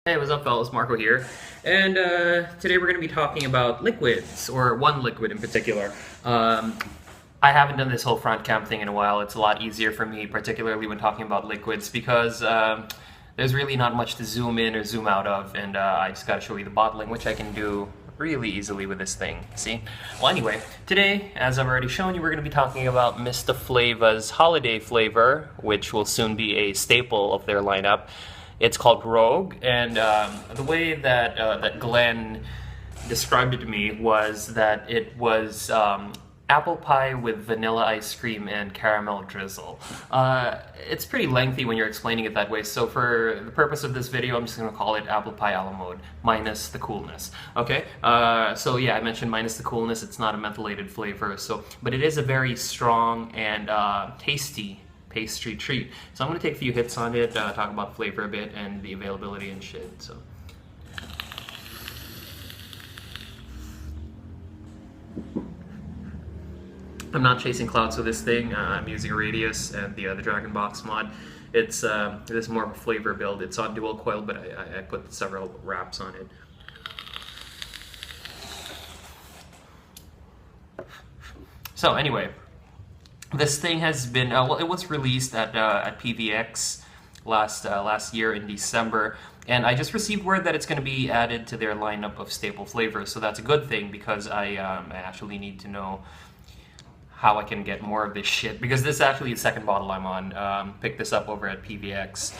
Hey, what's up, fellas? Marco here, and today we're going to be talking about liquids, or one liquid in particular. I haven't done this whole front cam thing in a while. It's a lot easier for me, particularly when talking about liquids, because there's really not much to zoom in or zoom out of, and I just got to show you the bottling, which I can do really easily with this thing. See? Well, anyway, today, as I've already shown you, we're going to be talking about Mistaflava's holiday flavor, which will soon be a staple of their lineup. It's called Rogue, and the way that that Glenn described it to me was that it was apple pie with vanilla ice cream and caramel drizzle. It's pretty lengthy when you're explaining it that way, so for the purpose of this video, I'm just going to call it apple pie a la mode, minus the coolness. Okay? So yeah, I mentioned minus the coolness. It's not a methylated flavor, but it is a very strong and tasty pastry treat. So I'm going to take a few hits on it, talk about the flavor a bit and the availability and shit. So I'm not chasing clouds with this thing. I'm using a Radius and the Dragon Box mod. It's more of a flavor build. It's on dual coil, but I put several wraps on it. So anyway, this thing has been, well, it was released at PVX last year in December, and I just received word that it's going to be added to their lineup of staple flavors, so that's a good thing, because I actually need to know how I can get more of this shit, because this is actually the second bottle I'm on. Picked this up over at PVX.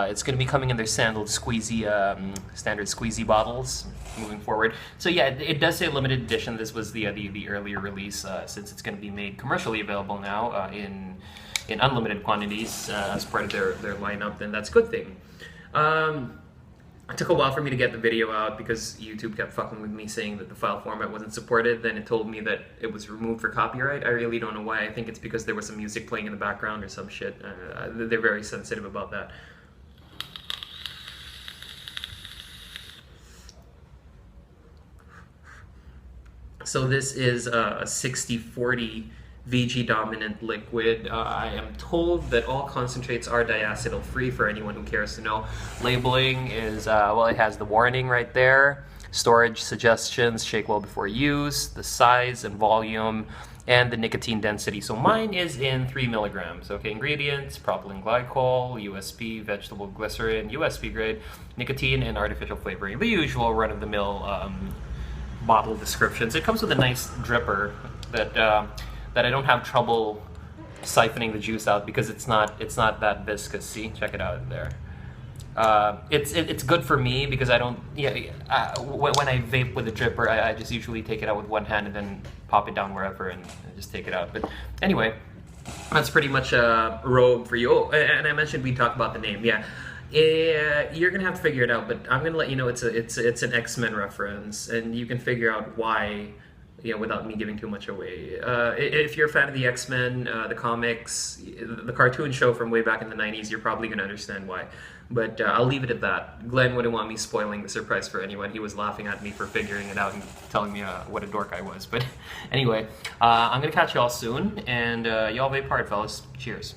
It's going to be coming in their standard squeezy bottles moving forward. So yeah, it does say limited edition. This was the earlier release, since it's going to be made commercially available now in unlimited quantities as part of their lineup. Then that's a good thing. It took a while for me to get the video out because YouTube kept fucking with me saying that the file format wasn't supported. Then it told me that it was removed for copyright. I really don't know why. I think it's because there was some music playing in the background or some shit. They're very sensitive about that. So this is a 60-40 VG dominant liquid. I am told that all concentrates are diacetyl free, for anyone who cares to know. Labeling is, well, it has the warning right there, storage suggestions, shake well before use, the size and volume, and the nicotine density. So mine is in 3 milligrams. Okay, ingredients: propylene glycol, USP, vegetable glycerin, USP grade, nicotine, and artificial flavoring. The usual run-of-the-mill bottle descriptions. It comes with a nice dripper that I don't have trouble siphoning the juice out, because it's not that viscous. See, check it out there. It's good for me because I don't. When I vape with a dripper, I just usually take it out with one hand and then pop it down wherever and just take it out. But anyway, that's pretty much Rogue for you. Oh, and I mentioned we talked about the name. Yeah, you're gonna have to figure it out. But I'm gonna let you know it's an X-Men reference, and you can figure out why. Without me giving too much away. If you're a fan of the X-Men, the comics, the cartoon show from way back in the 90s, you're probably going to understand why. But I'll leave it at that. Glenn wouldn't want me spoiling the surprise for anyone. He was laughing at me for figuring it out and telling me what a dork I was. But anyway, I'm going to catch y'all soon, and y'all vape hard, fellas. Cheers.